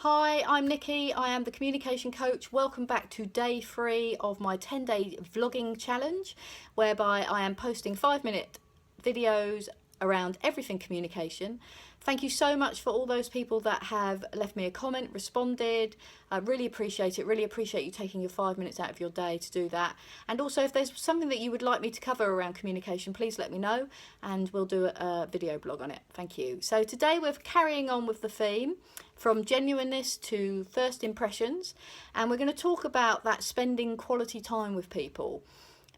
Hi, I'm Nikki. I am the communication coach. Welcome back to day 3 of my 10-day vlogging challenge, whereby I am posting 5-minute videos around everything communication. Thank you so much for all those people that have left me a comment, responded. I really appreciate it. Really appreciate you taking your 5 minutes out of your day to do that. And also, if there's something that you would like me to cover around communication, please let me know and we'll do a video blog on it. Thank you. So today we're carrying on with the theme from genuineness to first impressions, and we're going to talk about that spending quality time with people.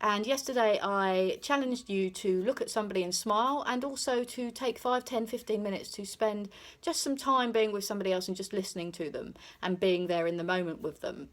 And yesterday I challenged you to look at somebody and smile, and also to take 5, 10, 15 minutes to spend just some time being with somebody else and just listening to them and being there in the moment with them.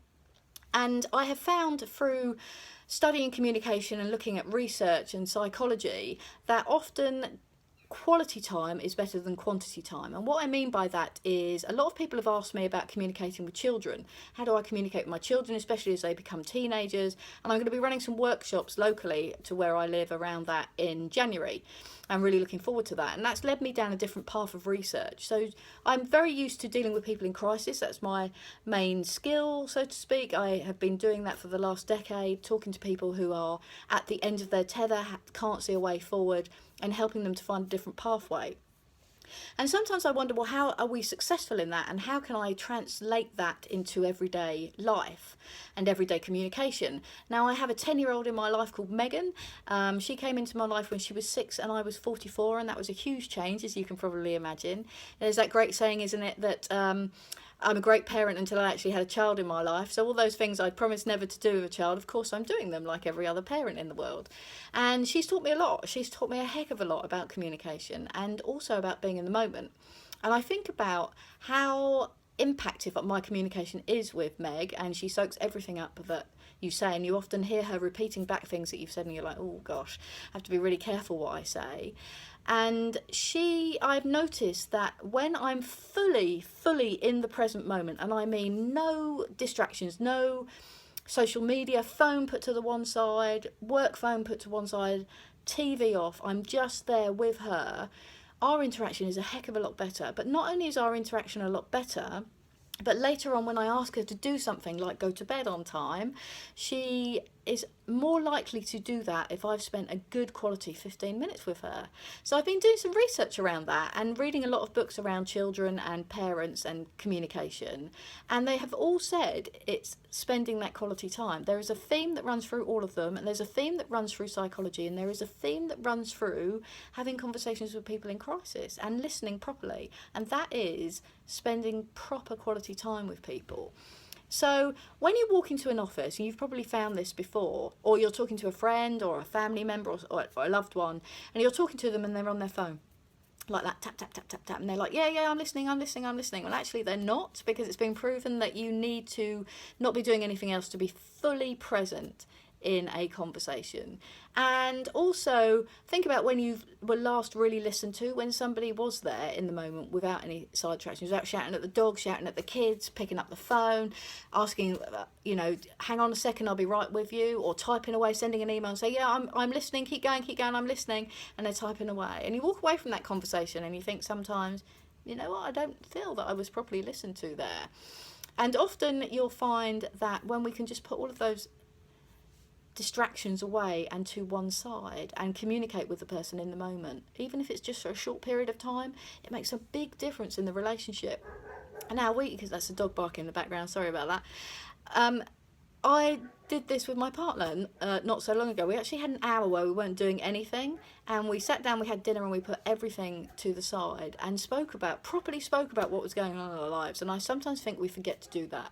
And I have found through studying communication and looking at research and psychology that often quality time is better than quantity time. And what I mean by that is, a lot of people have asked me about communicating with children. How do I communicate with my children, especially as they become teenagers? And I'm going to be running some workshops locally to where I live around that in January. I'm really looking forward to that, and that's led me down a different path of research. So I'm very used to dealing with people in crisis. That's my main skill, so to speak. I have been doing that for the last decade, talking to people who are at the end of their tether, can't see a way forward, and helping them to find a different pathway. And sometimes I wonder, well, how are we successful in that, and how can I translate that into everyday life and everyday communication? Now, I have a 10-year-old in my life called Megan. She came into my life when she was 6 and I was 44, and that was a huge change, as you can probably imagine. There's that great saying, isn't it, that I'm a great parent until I actually had a child in my life. So all those things I promised never to do with a child, of course I'm doing them like every other parent in the world. And she's taught me a lot. She's taught me a heck of a lot about communication and also about being in the moment. And I think about how impactful my communication is with Meg, and she soaks everything up that you say, and you often hear her repeating back things that you've said and you're like, oh gosh, I have to be really careful what I say. And I've noticed that when I'm fully in the present moment, and I mean no distractions, no social media, phone put to the one side, work phone put to one side, TV off, I'm just there with her, our interaction is a heck of a lot better. But not only is our interaction a lot better, but later on, when I ask her to do something like go to bed on time, she is more likely to do that if I've spent a good quality 15 minutes with her. So I've been doing some research around that and reading a lot of books around children and parents and communication. And they have all said it's spending that quality time. There is a theme that runs through all of them, and there's a theme that runs through psychology, and there is a theme that runs through having conversations with people in crisis and listening properly. And that is spending proper quality time with people. So when you walk into an office, and you've probably found this before, or you're talking to a friend or a family member or a loved one, and you're talking to them and they're on their phone, like that, tap, tap, tap, tap, tap, and they're like, yeah, I'm listening. Well, actually they're not, because it's been proven that you need to not be doing anything else to be fully present in a conversation. And also think about when you were last really listened to, when somebody was there in the moment without any sidetracks, without shouting at the dog, shouting at the kids, picking up the phone, asking, hang on a second, I'll be right with you, or typing away, sending an email and say, yeah, I'm listening, keep going, I'm listening, and they're typing away. And you walk away from that conversation and you think sometimes, you know what, I don't feel that I was properly listened to there. And often you'll find that when we can just put all of those distractions away and to one side and communicate with the person in the moment, even if it's just for a short period of time, it makes a big difference in the relationship. And now because that's a dog barking in the background, sorry about that. I did this with my partner not so long ago. We actually had an hour where we weren't doing anything, and we sat down, we had dinner, and we put everything to the side and properly spoke about what was going on in our lives. And I sometimes think we forget to do that.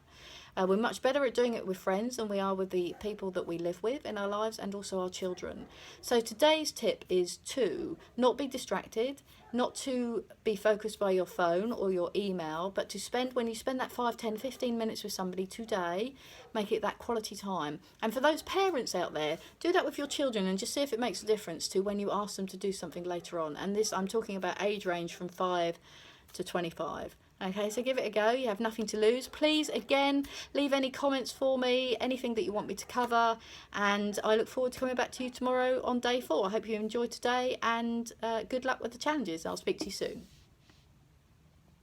We're much better at doing it with friends than we are with the people that we live with in our lives, and also our children. So today's tip is to not be distracted, not to be focused by your phone or your email, but when you spend that 5, 10, 15 minutes with somebody today, make it that quality time. And for those parents out there, do that with your children and just see if it makes a difference to when you ask them to do something later on. And this, I'm talking about age range from 5 to 25. Okay, so give it a go. You have nothing to lose. Please, again, leave any comments for me, anything that you want me to cover, and I look forward to coming back to you tomorrow on day 4. I hope you enjoyed today, and good luck with the challenges. I'll speak to you soon.